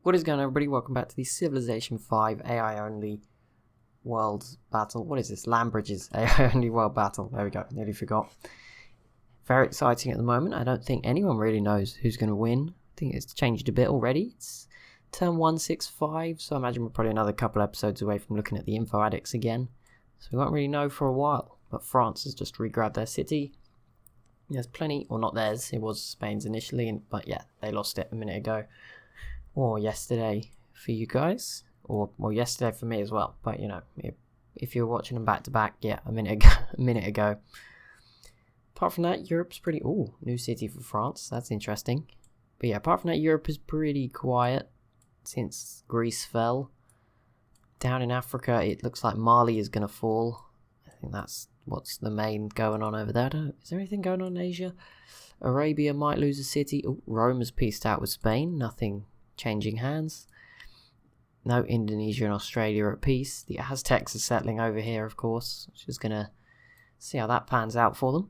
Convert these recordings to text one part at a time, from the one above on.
What is going on, everybody? Welcome back to the Civilization 5 AI only world battle. What is this? Landbridges AI only world battle. There we go. Nearly forgot. Very exciting at the moment. I don't think anyone really knows who's going to win. I think it's changed a bit already. It's turn 165, so I imagine we're probably another couple episodes away from looking at the info addicts again. So we won't really know for a while. But France has just re-grabbed their city. There's plenty, or not theirs. It was Spain's initially, but yeah, they lost it a minute ago. Or yesterday for you guys, or well, yesterday for me as well. But you know, if you're watching them back to back, yeah, a minute ago. Apart from that, Europe's pretty. Oh, new city for France. That's interesting. But yeah, apart from that, Europe is pretty quiet since Greece fell. Down in Africa, it looks like Mali is gonna fall. I think that's what's the main going on over there. Is there anything going on in Asia? Arabia might lose a city. Oh, Rome has peaced out with Spain. Nothing changing hands. No, Indonesia and Australia are at peace. The Aztecs are settling over here, of course, which is going to see how that pans out for them.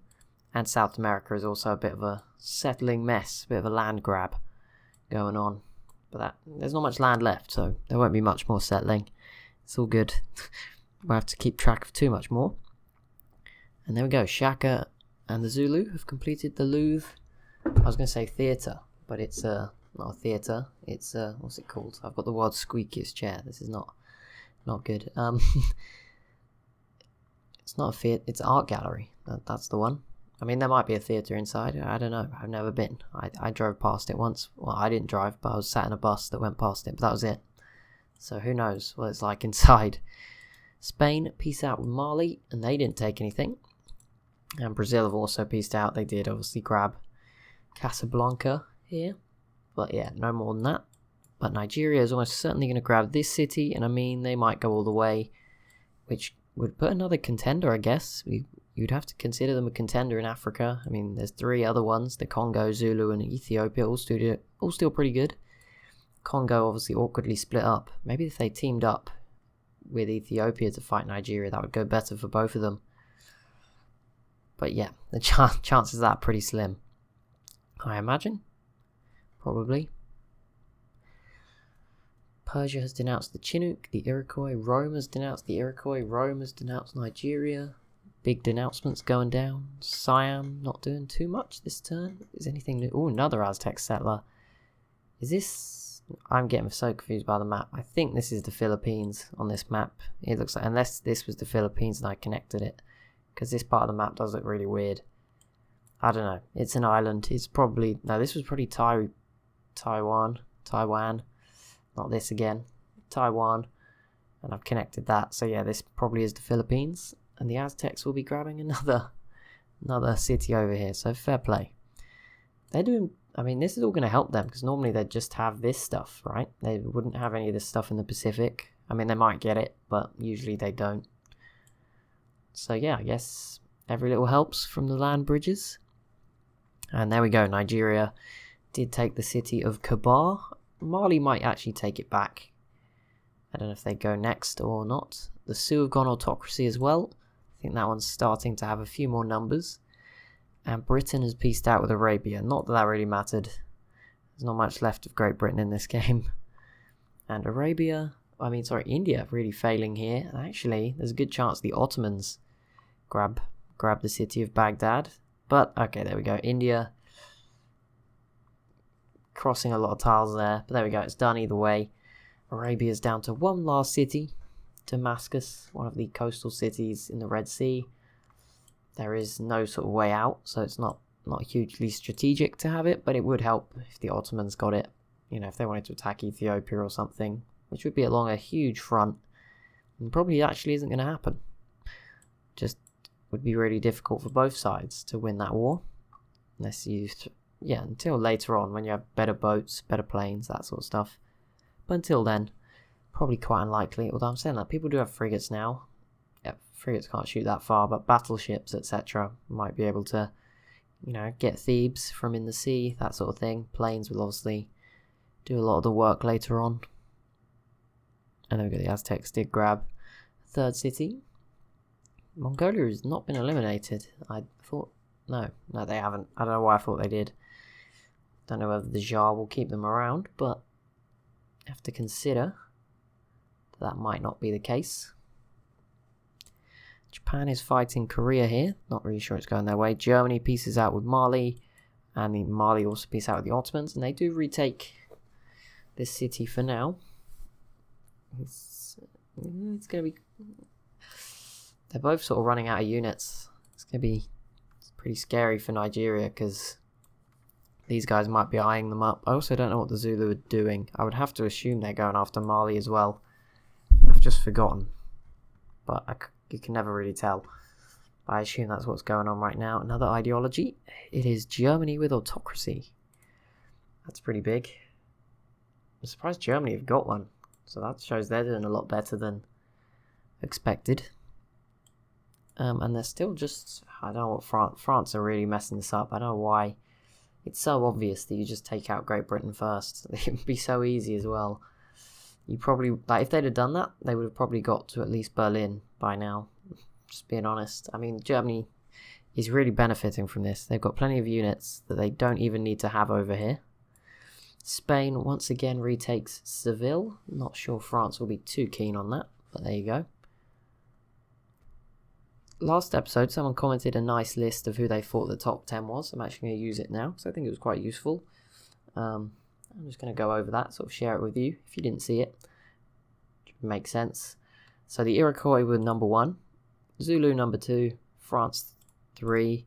And South America is also a bit of a settling mess, a bit of a land grab going on. But there's not much land left, so there won't be much more settling. It's all good. We'll have to keep track of too much more. And there we go. Shaka and the Zulu have completed the Louvre. I was going to say theatre, but it's not a theatre, it's what's it called? I've got the word squeakiest chair. This is not good. It's not a theatre, it's an art gallery. That's the one. I mean, there might be a theatre inside. I don't know. I've never been. I drove past it once. Well, I didn't drive, but I was sat in a bus that went past it, but that was it. So who knows what it's like inside. Spain peace out with Mali, and they didn't take anything. And Brazil have also peaced out. They did obviously grab Casablanca here. But yeah, no more than that. But Nigeria is almost certainly going to grab this city, and I mean, they might go all the way, which would put another contender, I guess. You'd have to consider them a contender in Africa. I mean, there's three other ones, the Congo, Zulu, and Ethiopia, all still pretty good. Congo obviously awkwardly split up. Maybe if they teamed up with Ethiopia to fight Nigeria, that would go better for both of them. But yeah, the chances of that are pretty slim, I imagine. Probably. Persia has denounced the Chinook, the Iroquois. Rome has denounced the Iroquois. Rome has denounced Nigeria. Big denouncements going down. Siam not doing too much this turn. Is anything new? Oh, another Aztec settler. Is this... I'm getting so confused by the map. I think this is the Philippines on this map. It looks like... Unless this was the Philippines and I connected it. Because this part of the map does look really weird. I don't know. It's an island. It's probably... No, this was probably Taiwan, not this again, Taiwan, and I've connected that, so yeah, this probably is the Philippines, and the Aztecs will be grabbing another city over here, so fair play. They're doing, I mean, this is all going to help them, because normally they'd just have this stuff, right? They wouldn't have any of this stuff in the Pacific. I mean, they might get it, but usually they don't. So yeah, I guess every little helps from the Landbridges. And there we go, Nigeria did take the city of Kabar. Mali might actually take it back. I don't know if they go next or not. The Sioux have gone autocracy as well. I think that one's starting to have a few more numbers. And Britain has peaced out with Arabia. Not that really mattered. There's not much left of Great Britain in this game. And India really failing here. And actually, there's a good chance the Ottomans grab the city of Baghdad. But, okay, there we go. India... crossing a lot of tiles there, but there we go, it's done either way. Arabia's down to one last city, Damascus, one of the coastal cities in the Red Sea. There is no sort of way out, so it's not hugely strategic to have it, but it would help if the Ottomans got it, you know, if they wanted to attack Ethiopia or something, which would be along a huge front, and probably actually isn't going to happen. Just would be really difficult for both sides to win that war, unless you... Yeah, until later on when you have better boats, better planes, that sort of stuff. But until then, probably quite unlikely. Although I'm saying that people do have frigates now. Yeah, frigates can't shoot that far, but battleships, etc. might be able to, you know, get Thebes from in the sea, that sort of thing. Planes will obviously do a lot of the work later on. And then we got the Aztecs did grab a third city. Mongolia has not been eliminated. I thought... No, they haven't. I don't know why I thought they did. Don't know whether the Jar will keep them around, but have to consider that might not be the case. Japan is fighting Korea here. Not really sure it's going their way. Germany pieces out with Mali. And Mali also pieces out with the Ottomans. And they do retake this city for now. It's going to be... They're both sort of running out of units. It's going to be pretty scary for Nigeria because these guys might be eyeing them up. I also don't know what the Zulu are doing. I would have to assume they're going after Mali as well. I've just forgotten. But you can never really tell. I assume that's what's going on right now. Another ideology. It is Germany with autocracy. That's pretty big. I'm surprised Germany have got one. So that shows they're doing a lot better than expected. And they're still just... I don't know what France are really messing this up. I don't know why. It's so obvious that you just take out Great Britain first. It would be so easy as well. You probably... Like, if they'd have done that, they would have probably got to at least Berlin by now. Just being honest. I mean, Germany is really benefiting from this. They've got plenty of units that they don't even need to have over here. Spain once again retakes Seville. Not sure France will be too keen on that, but there you go. Last episode, someone commented a nice list of who they thought the top 10 was. I'm actually going to use it now because I think it was quite useful. I'm just going to go over that, sort of share it with you if you didn't see it. It makes sense. So the Iroquois were number 1, Zulu number 2, France 3,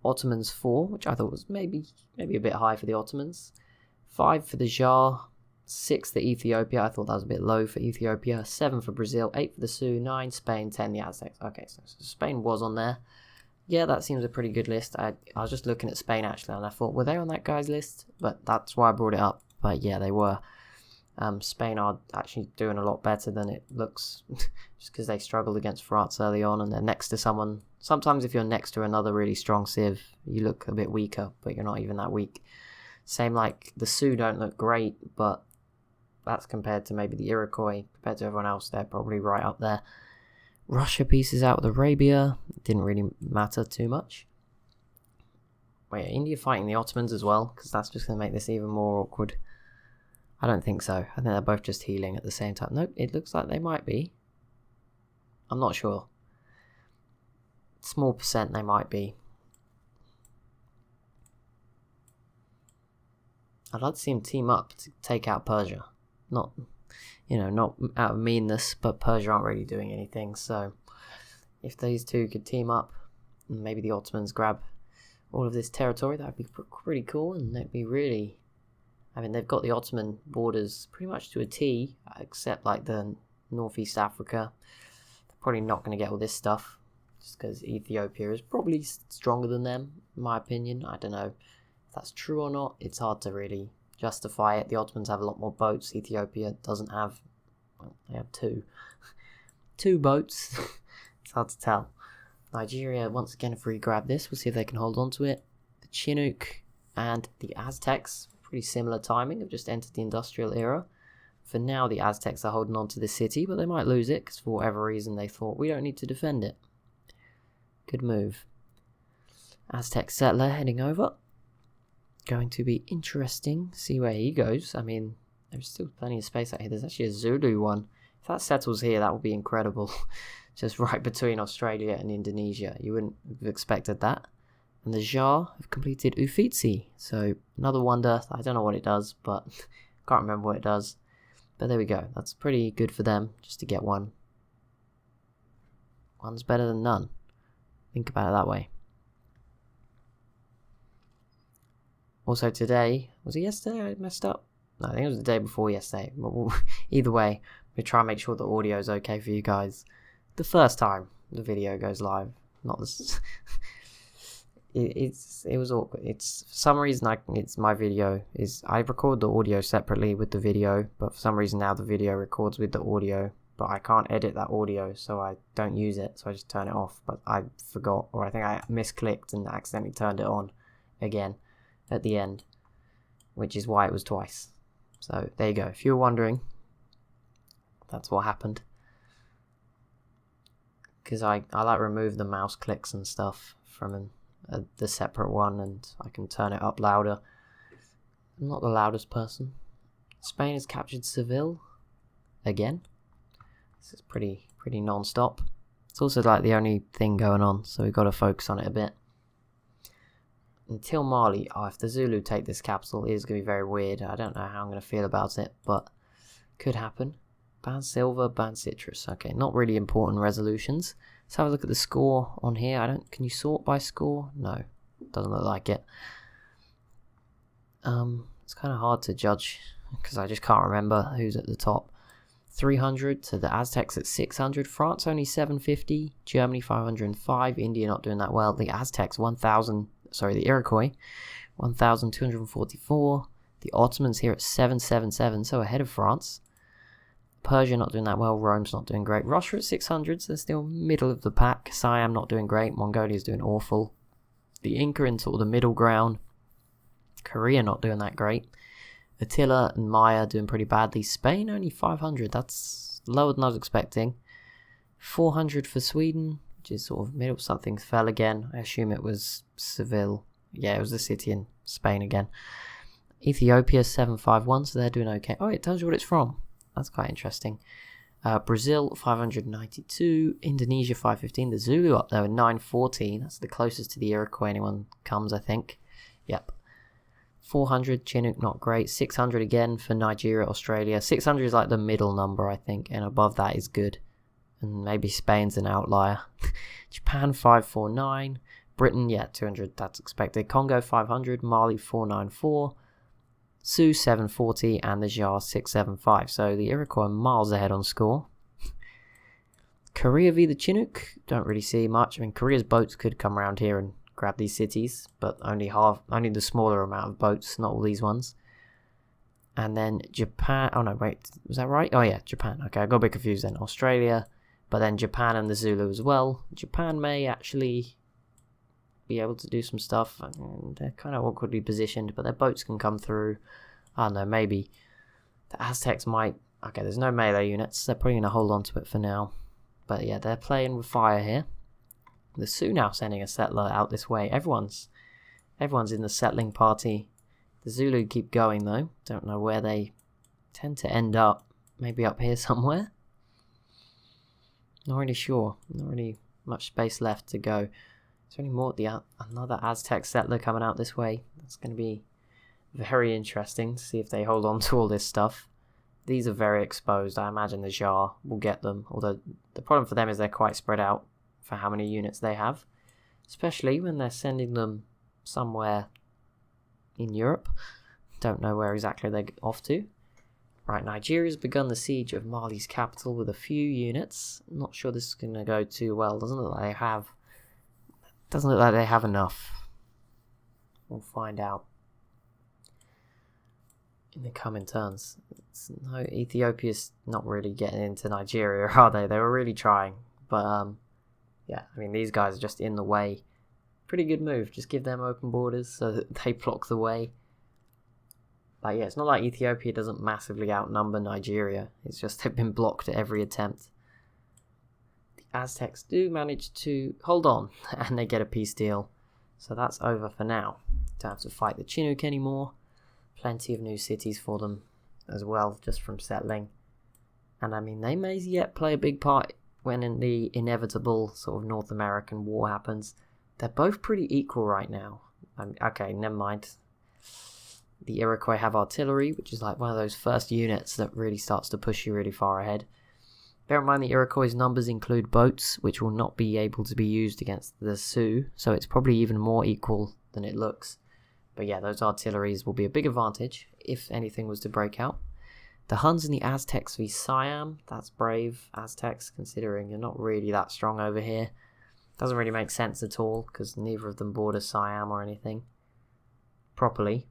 Ottomans 4, which I thought was maybe a bit high for the Ottomans, 5 for the Jar, 6 for Ethiopia, I thought that was a bit low for Ethiopia, 7 for Brazil, 8 for the Sioux, 9 Spain, 10 the Aztecs. Okay, so Spain was on there. Yeah, that seems a pretty good list. I was just looking at Spain actually, and I thought, were they on that guy's list? But that's why I brought it up. But yeah, they were. Spain are actually doing a lot better than it looks, just because they struggled against France early on, and they're next to someone. Sometimes if you're next to another really strong civ, you look a bit weaker, but you're not even that weak. Same like the Sioux don't look great, but that's compared to maybe the Iroquois. Compared to everyone else, they're probably right up there. Russia pieces out with Arabia. It didn't really matter too much. Wait, are India fighting the Ottomans as well? Because that's just going to make this even more awkward. I don't think so. I think they're both just healing at the same time. Nope, it looks like they might be. I'm not sure. Small percent they might be. I'd like to see them team up to take out Persia. Not out of meanness, but Persia aren't really doing anything. So if these two could team up, and maybe the Ottomans grab all of this territory, that'd be pretty cool, and they'd be really... I mean, they've got the Ottoman borders pretty much to a T, except like the Northeast Africa. They're probably not going to get all this stuff, just because Ethiopia is probably stronger than them, in my opinion. I don't know if that's true or not. It's hard to really justify it. The Ottomans have a lot more boats. Ethiopia doesn't have... Well, they have two. 2 boats. It's hard to tell. Nigeria, once again, if we grab this, we'll see if they can hold on to it. The Chinook and the Aztecs... Pretty similar timing, have just entered the industrial era. For now, the Aztecs are holding on to the city, but they might lose it because for whatever reason they thought we don't need to defend it. Good move. Aztec settler heading over. Going to be interesting. See where he goes. I mean, there's still plenty of space out here. There's actually a Zulu one. If that settles here, that would be incredible. Just right between Australia and Indonesia. You wouldn't have expected that. And the Jar have completed Uffizi. So, another wonder. I don't know what it does, but can't remember what it does. But there we go. That's pretty good for them, just to get one. One's better than none. Think about it that way. Also today, was it yesterday I messed up? No, I think it was the day before yesterday. Either way, we try and make sure the audio is okay for you guys. The first time the video goes live. Not this... It was awkward. It's for some reason my video is I record the audio separately with the video, but for some reason now the video records with the audio, but I can't edit that audio, so I don't use it, so I just turn it off. But I forgot, or I think I misclicked and accidentally turned it on again at the end, which is why it was twice. So there you go. If you were wondering, that's what happened. Because I like remove the mouse clicks and stuff from the separate one, and I can turn it up louder. I'm not the loudest person. Spain has captured Seville again. This is pretty non-stop. It's also like the only thing going on, so we've got to focus on it a bit. Until Mali, if the Zulu take this capital, it is going to be very weird. I don't know how I'm going to feel about it, but could happen. Ban silver, ban citrus. Okay, not really important resolutions. Let's have a look at the score on here. Can you sort by score? No, doesn't look like it. It's kind of hard to judge because I just can't remember who's at the top. 300 to the Aztecs at 600. France only 750. Germany 505. India not doing that well. The Aztecs the Iroquois 1,244. The Ottomans here at 777, so ahead of France. Persia not doing that well. Rome's not doing great. Russia at 600, so they're still middle of the pack. Siam not doing great. Mongolia's doing awful. The Inca in sort of the middle ground. Korea not doing that great. Attila and Maya doing pretty badly. Spain only 500. That's lower than I was expecting. 400 for Sweden, which is sort of middle. Something fell again. I assume it was Seville. Yeah, it was the city in Spain again. Ethiopia 751, so they're doing okay. Oh, it tells you what it's from. That's quite interesting. Brazil 592. Indonesia 515. The Zulu up there with 914. That's the closest to the Iroquois anyone comes, I think. Yep. 400, Chinook, not great. 600 again for Nigeria, Australia. 600 is like the middle number, I think, and above that is good. And maybe Spain's an outlier. Japan, 549. Britain, 200, that's expected. Congo, 500. Mali, 494. Sioux, 740. And the Jar, 675. So the Iroquois are miles ahead on score. Korea v the Chinook, don't really see much. I mean, Korea's boats could come around here and grab these cities, but only the smaller amount of boats, not all these ones. And then Japan, oh no, wait, was that right? Oh yeah, Japan, okay, I got a bit confused then. Australia, but then Japan and the Zulu as well. Japan may actually be able to do some stuff, and they're kind of awkwardly positioned, but their boats can come through. I don't know, maybe. The Aztecs might, okay, there's no melee units, they're probably going to hold on to it for now. But yeah, they're playing with fire here. The Sioux now sending a settler out this way. Everyone's in the settling party. The Zulu keep going though. Don't know where they tend to end up. Maybe up here somewhere. Not really sure. Not really much space left to go. Is there any more? Another Aztec settler coming out this way. That's going to be very interesting to see if they hold on to all this stuff. These are very exposed. I imagine the Jar will get them. Although the problem for them is they're quite spread out for how many units they have, especially when they're sending them somewhere in Europe. Don't know where exactly they're off to. Right, Nigeria's begun the siege of Mali's capital with a few units. Not sure this is going to go too well. Doesn't look like they have enough. We'll find out in the coming turns. No, Ethiopia's not really getting into Nigeria, are they? They were really trying, but yeah, I mean, these guys are just in the way. Pretty good move. Just give them open borders so that they block the way. But yeah, it's not like Ethiopia doesn't massively outnumber Nigeria. It's just they've been blocked at every attempt. The Aztecs do manage to hold on, and they get a peace deal. So that's over for now. Don't have to fight the Chinook anymore. Plenty of new cities for them as well, just from settling. And I mean, they may yet play a big part when in the inevitable sort of North American war happens. They're both pretty equal right now. Okay, never mind. The Iroquois have artillery, which is like one of those first units that really starts to push you really far ahead. Bear in mind the Iroquois' numbers include boats, which will not be able to be used against the Sioux, so it's probably even more equal than it looks. But yeah, those artilleries will be a big advantage if anything was to break out. The Huns and the Aztecs v Siam. That's brave, Aztecs, considering you're not really that strong over here. Doesn't really make sense at all, because neither of them border Siam or anything properly.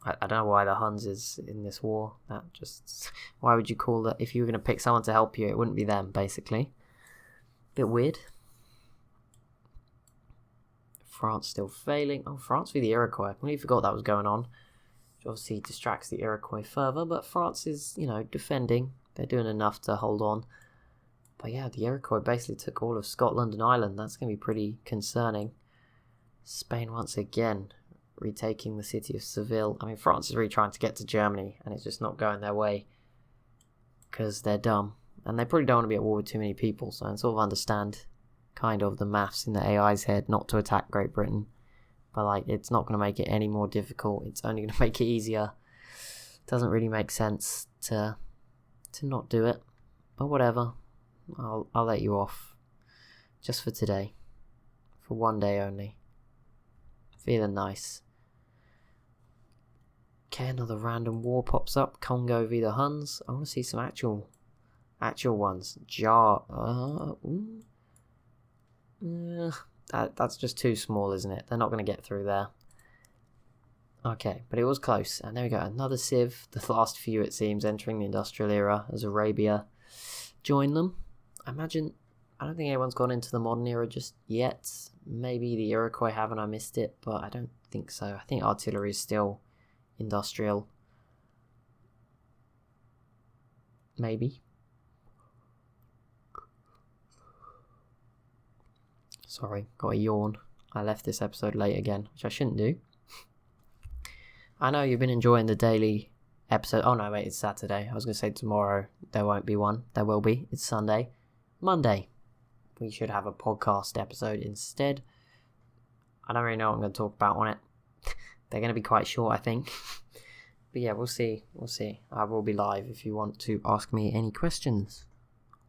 I don't know why the Huns is in this war. Why would you call that? If you were going to pick someone to help you, it wouldn't be them, basically. Bit weird. France still failing. Oh, France v the Iroquois. I completely forgot that was going on. Which obviously distracts the Iroquois further, but France is, defending. They're doing enough to hold on. But yeah, the Iroquois basically took all of Scotland and Ireland. That's going to be pretty concerning. Spain once again retaking the city of Seville. I mean, France is really trying to get to Germany, and it's just not going their way because they're dumb. And they probably don't want to be at war with too many people, so I sort of understand kind of the maths in the AI's head not to attack Great Britain. But, like, it's not going to make it any more difficult. It's only going to make it easier. Doesn't really make sense to not do it. But whatever. I'll let you off. Just for today. For one day only. Feeling nice. Okay, another random war pops up. Congo v the Huns. I want to see some actual ones. That's just too small, isn't it? They're not going to get through there. Okay, but it was close. And there we go. Another civ. The last few, it seems, entering the industrial era as Arabia joined them. I don't think anyone's gone into the modern era just yet. Maybe the Iroquois have and I missed it, but I don't think so. I think artillery is still industrial. Maybe. Sorry, got a yawn. I left this episode late again, which I shouldn't do. I know you've been enjoying the daily episode. Oh no, wait, it's Saturday. I was going to say tomorrow there won't be one. There will be. It's Sunday. Monday. We should have a podcast episode instead. I don't really know what I'm going to talk about on it. They're going to be quite short, I think. But yeah, we'll see. I will be live if you want to ask me any questions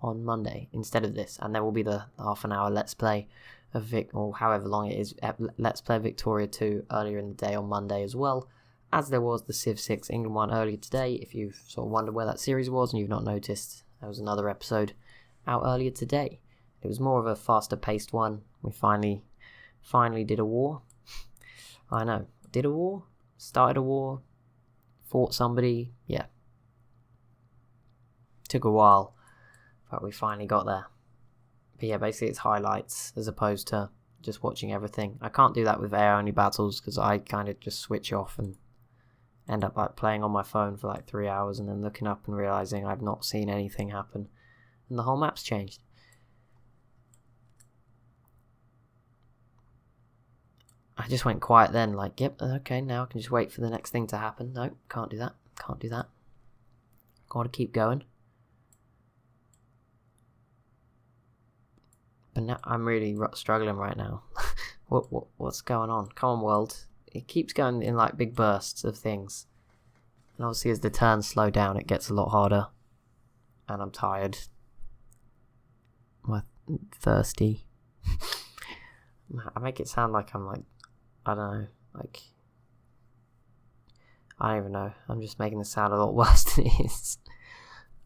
on Monday instead of this. And there will be the half an hour Let's Play of or however long it is, Let's Play Victoria 2 earlier in the day on Monday as well. As there was the Civ 6 England one earlier today. If you've sort of wondered where that series was and you've not noticed, there was another episode out earlier today. It was more of a faster paced one. We finally did a war. I know. Did a war? Started a war? Fought somebody? Yeah. Took a while, but we finally got there. But yeah, basically it's highlights as opposed to just watching everything. I can't do that with AI-only battles because I kind of just switch off and end up like playing on my phone for like 3 hours and then looking up and realising I've not seen anything happen and the whole map's changed. I just went quiet then, like, yep, okay, now I can just wait for the next thing to happen. No, can't do that. Gotta keep going. But now I'm really struggling right now. What's going on? Come on, world. It keeps going in like big bursts of things. And obviously as the turns slow down, it gets a lot harder. And I'm tired. I'm thirsty. I make it sound like I'm like, I don't know, like, I don't even know. I'm just making it sound a lot worse than it is.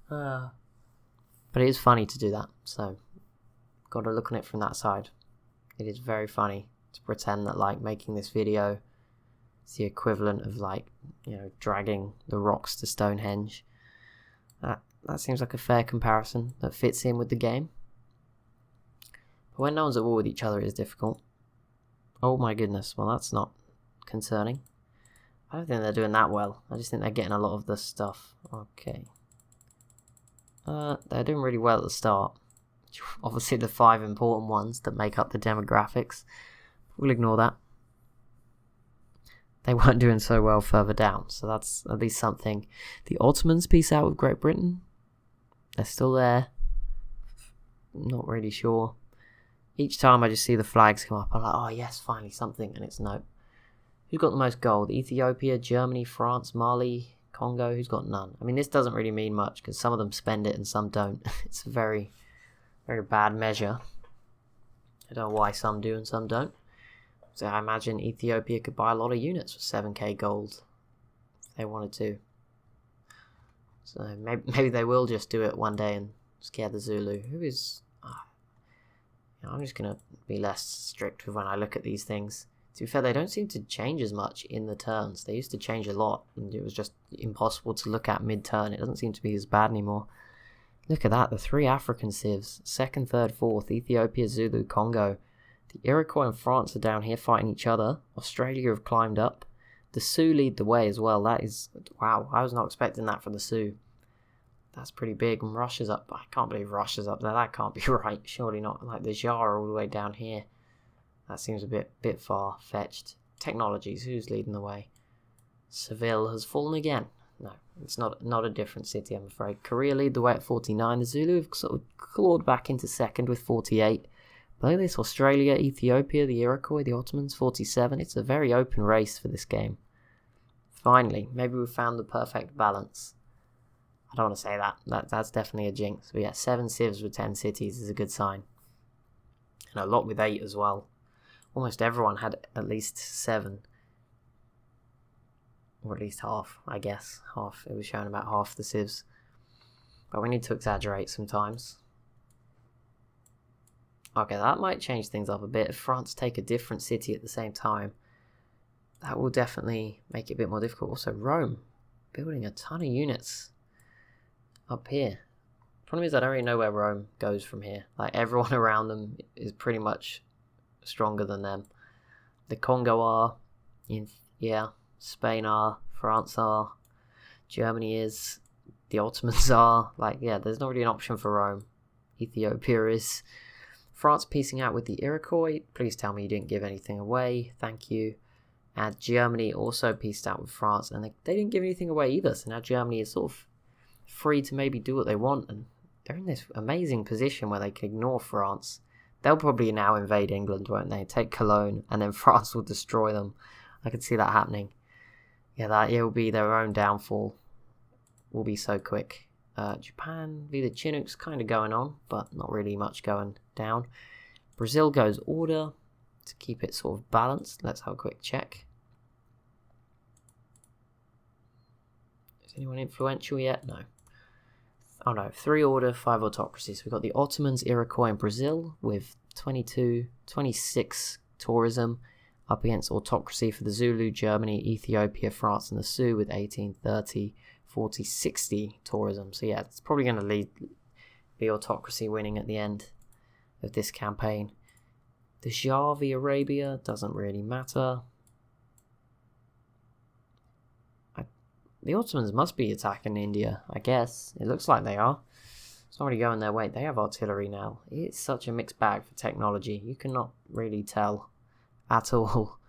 But it is funny to do that, so got to look on it from that side. It is very funny to pretend that like making this video is the equivalent of like, you know, dragging the rocks to Stonehenge. That seems like a fair comparison that fits in with the game. But when no one's at war with each other, it is difficult. Oh my goodness, well that's not concerning. I don't think they're doing that well. I just think they're getting a lot of the stuff. Okay. They're doing really well at the start. Obviously the 5 important ones that make up the demographics. We'll ignore that. They weren't doing so well further down, so that's at least something. The Ottomans peace out with Great Britain. They're still there. Not really sure. Each time I just see the flags come up, I'm like, oh yes, finally something, and it's no. Who's got the most gold? Ethiopia, Germany, France, Mali, Congo? Who's got none? I mean, this doesn't really mean much, because some of them spend it and some don't. It's a very, very bad measure. I don't know why some do and some don't. So I imagine Ethiopia could buy a lot of units for 7k gold, if they wanted to. So maybe they will just do it one day and scare the Zulu. Who is... I'm just going to be less strict with when I look at these things. To be fair, they don't seem to change as much in the turns. They used to change a lot, and it was just impossible to look at mid-turn. It doesn't seem to be as bad anymore. Look at that, the 3 African civs. 2nd, 3rd, 4th, Ethiopia, Zulu, Congo. The Iroquois and France are down here fighting each other. Australia have climbed up. The Sioux lead the way as well. That is... wow, I was not expecting that from the Sioux. That's pretty big. And Russia's up. I can't believe Russia's up there. That can't be right. Surely not. Like the Jar all the way down here. That seems a bit far-fetched. technologies, who's leading the way? Seville has fallen again. No, it's not a different city, I'm afraid. Korea lead the way at 49. The Zulu have sort of clawed back into second with 48. Below this, Australia, Ethiopia, the Iroquois, the Ottomans, 47. It's a very open race for this game. Finally, maybe we've found the perfect balance. I don't want to say that. That's definitely a jinx. But yeah, 7 civs with 10 cities is a good sign. And a lot with 8 as well. Almost everyone had at least 7. Or at least half, I guess. Half. It was showing about half the civs. But we need to exaggerate sometimes. Okay, that might change things up a bit. If France take a different city at the same time, that will definitely make it a bit more difficult. Also, Rome, building a ton of units up here. Problem is, I don't really know where Rome goes from here. Like, everyone around them is pretty much stronger than them. The Congo are, Spain are, France are, Germany is, the Ottomans are. Like, yeah, there's not really an option for Rome. Ethiopia is. France piecing out with the Iroquois. Please tell me you didn't give anything away. Thank you. And Germany also pieced out with France, and they didn't give anything away either. So now Germany is sort of free to maybe do what they want, and they're in this amazing position where they can ignore France. They'll probably now invade England, won't they? Take Cologne, and then France will destroy them. I could see that happening. Yeah, it will be their own downfall. Will be so quick. Japan v the Chinooks kind of going on, but not really much going down. Brazil goes order to keep it sort of balanced. Let's have a quick check. Is anyone influential yet? No. Oh no, 3 order, 5 autocracies. We've got the Ottomans, Iroquois, and Brazil with 26 tourism up against autocracy for the Zulu, Germany, Ethiopia, France, and the Sioux with 18, 30, 40, 60 tourism. So yeah, it's probably going to lead the autocracy winning at the end of this campaign. The Shah v Arabia doesn't really matter. The Ottomans must be attacking India, I guess. It looks like they are. It's not really going their way. They have artillery now. It's such a mixed bag for technology. You cannot really tell at all.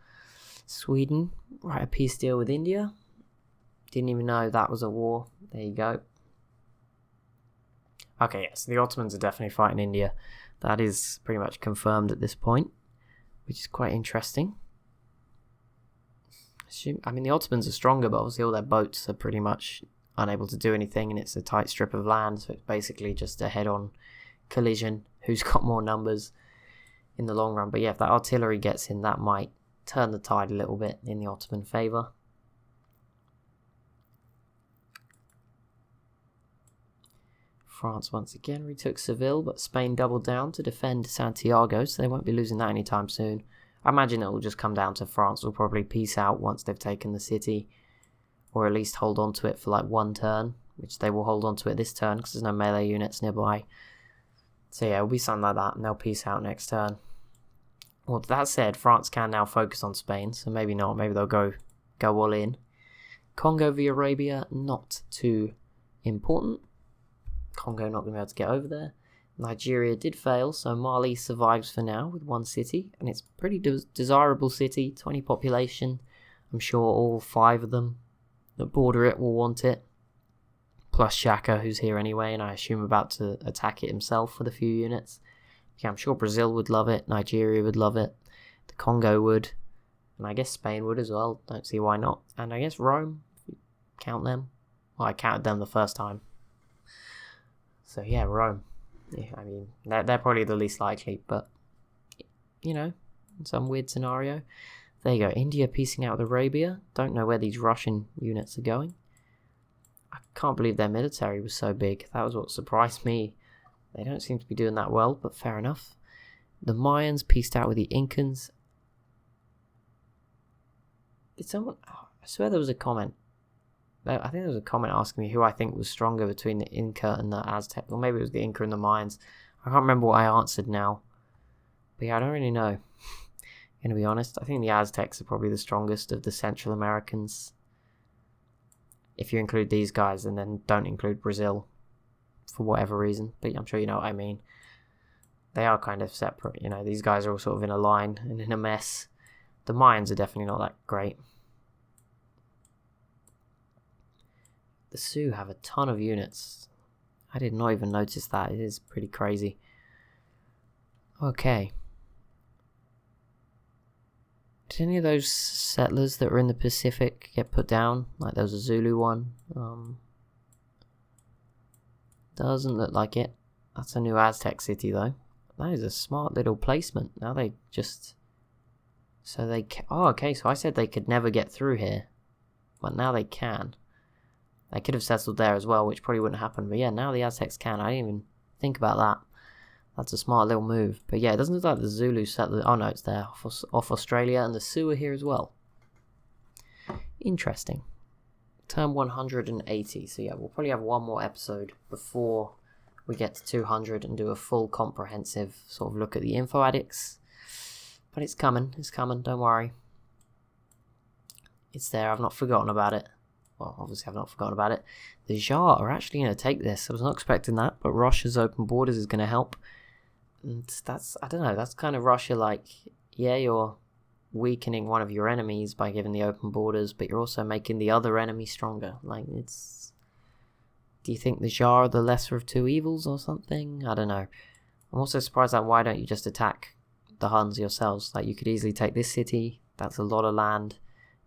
Sweden, write a peace deal with India. Didn't even know that was a war. There you go. Okay, yes, the Ottomans are definitely fighting India. That is pretty much confirmed at this point, which is quite interesting. I mean, the Ottomans are stronger, but obviously all their boats are pretty much unable to do anything, and it's a tight strip of land, so it's basically just a head-on collision. Who's got more numbers in the long run? But yeah, if that artillery gets in, that might turn the tide a little bit in the Ottoman favour. France once again retook Seville, but Spain doubled down to defend Santiago, so they won't be losing that anytime soon. I imagine it will just come down to France will probably peace out once they've taken the city, or at least hold on to it for like one turn, which they will hold on to it this turn because there's no melee units nearby. So yeah, it'll be something like that, and they'll peace out next turn. Well, that said, France can now focus on Spain, so maybe not. Maybe they'll go all in. Congo v Arabia, not too important. Congo not going to be able to get over there. Nigeria did fail, so Mali survives for now with 1 city, and it's a pretty desirable city, 20 population. I'm sure all 5 of them that border it will want it, plus Shaka, who's here anyway, and I assume about to attack it himself with a few units. Yeah, I'm sure Brazil would love it, Nigeria would love it, the Congo would, and I guess Spain would as well, don't see why not. And I guess Rome, if you count them. Well, I counted them the first time. So yeah, Rome. Yeah, I mean, they're probably the least likely, but, you know, in some weird scenario. There you go, India piecing out with Arabia. Don't know where these Russian units are going. I can't believe their military was so big. That was what surprised me. They don't seem to be doing that well, but fair enough. The Mayans pieced out with the Incans. Did someone... Oh, I swear there was a comment. I think there was a comment asking me who I think was stronger between the Inca and the Aztec. Or maybe it was the Inca and the Mayans. I can't remember what I answered now. But yeah, I don't really know. Going to be honest, I think the Aztecs are probably the strongest of the Central Americans. If you include these guys and then don't include Brazil. For whatever reason. But I'm sure you know what I mean. They are kind of separate, you know. These guys are all sort of in a line and in a mess. The Mayans are definitely not that great. The Sioux have a ton of units. I did not even notice that. It is pretty crazy. Okay. Did any of those settlers that were in the Pacific get put down? Like there was a Zulu one. Doesn't look like it. That's a new Aztec city though. That is a smart little placement. Now they just... So they can... Oh, okay, so I said they could never get through here. But now they can. They could have settled there as well, which probably wouldn't happen. But yeah, now the Aztecs can. I didn't even think about that. That's a smart little move. But yeah, it doesn't look like the Zulu settlers... Oh no, it's there. Off Australia, and the Sioux are here as well. Interesting. Turn 180. So yeah, we'll probably have one more episode before we get to 200 and do a full comprehensive sort of look at the info addicts. But it's coming, don't worry. It's there, I've not forgotten about it. Well, obviously I've not forgotten about it. The Tsar are actually going to take this. I was not expecting that, but Russia's open borders is going to help. And that's, I don't know, that's kind of Russia like, yeah, you're weakening one of your enemies by giving the open borders, but you're also making the other enemy stronger. Like, it's... Do you think the Tsar are the lesser of two evils or something? I don't know. I'm also surprised at why don't you just attack the Huns yourselves? Like, you could easily take this city. That's a lot of land.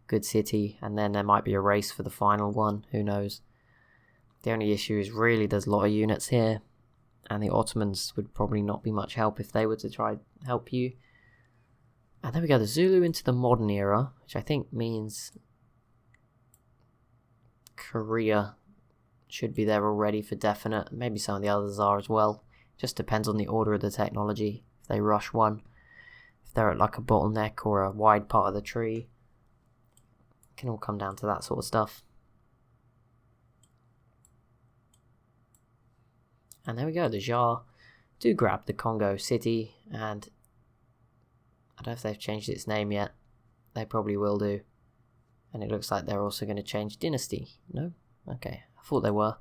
Good city. And then there might be a race for the final one. Who knows? The only issue is really there's a lot of units here. And the Ottomans would probably not be much help if they were to try help you. And there we go. The Zulu into the modern era, which I think means Korea should be there already for definite. Maybe some of the others are as well. Just depends on the order of the technology. If they rush one, if they're at like a bottleneck or a wide part of the tree, it can all come down to that sort of stuff. And there we go. The Tsar do grab the Congo city, and I don't know if they've changed its name yet. They probably will do. And it looks like they're also going to change dynasty. No? Okay. I thought they were.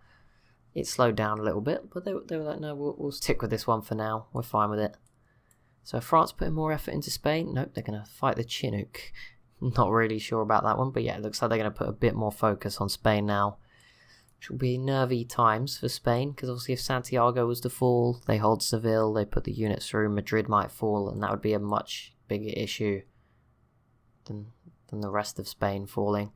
It slowed down a little bit, but they were like, no, we'll stick with this one for now. We're fine with it. So France putting more effort into Spain? Nope, they're going to fight the Chinook. Not really sure about that one, but yeah, it looks like they're going to put a bit more focus on Spain now. Which will be nervy times for Spain, because obviously if Santiago was to fall, they hold Seville, they put the units through, Madrid might fall, and that would be a much bigger issue than the rest of Spain falling.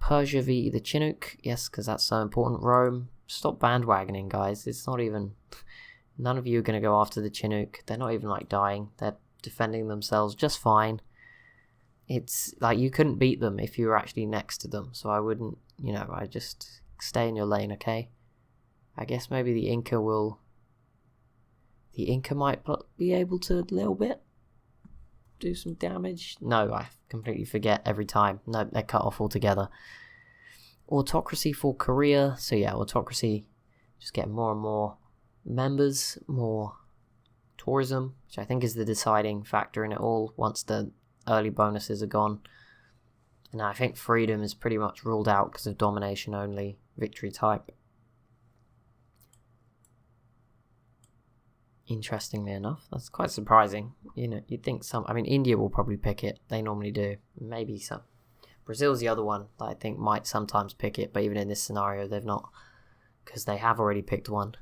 Persia v the Chinook, yes, because that's so important. Rome, stop bandwagoning, guys. It's not even... None of you are going to go after the Chinook. They're not even, like, dying. They're defending themselves just fine. It's, like, you couldn't beat them if you were actually next to them. So I wouldn't, you know, I just stay in your lane, okay? I guess maybe the Inca will... The Inca might be able to, a little bit, do some damage. No, I completely forget every time. No, they're cut off altogether. Autocracy for Korea. So yeah, autocracy, just get more and more members, more tourism, which I think is the deciding factor in it all once the early bonuses are gone. And I think freedom is pretty much ruled out because of domination only victory type. Interestingly enough, that's quite surprising. You know, you'd think some... I mean, India will probably pick it. They normally do. Maybe some. Brazil's the other one that I think might sometimes pick it, but even in this scenario, they've not, because they have already picked one.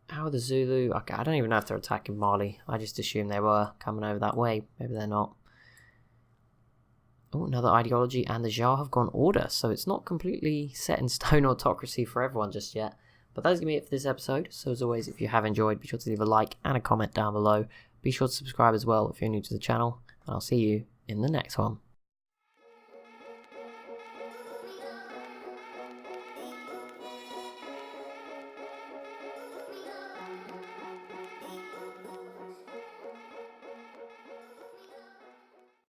How are the Zulu? Okay, I don't even know if they're attacking Mali. I just assumed they were coming over that way. Maybe they're not. Oh, another ideology, and the Tsar have gone order, so it's not completely set in stone autocracy for everyone just yet. But that's going to be it for this episode. So as always, if you have enjoyed, be sure to leave a like and a comment down below. Be sure to subscribe as well if you're new to the channel. And I'll see you in the next one.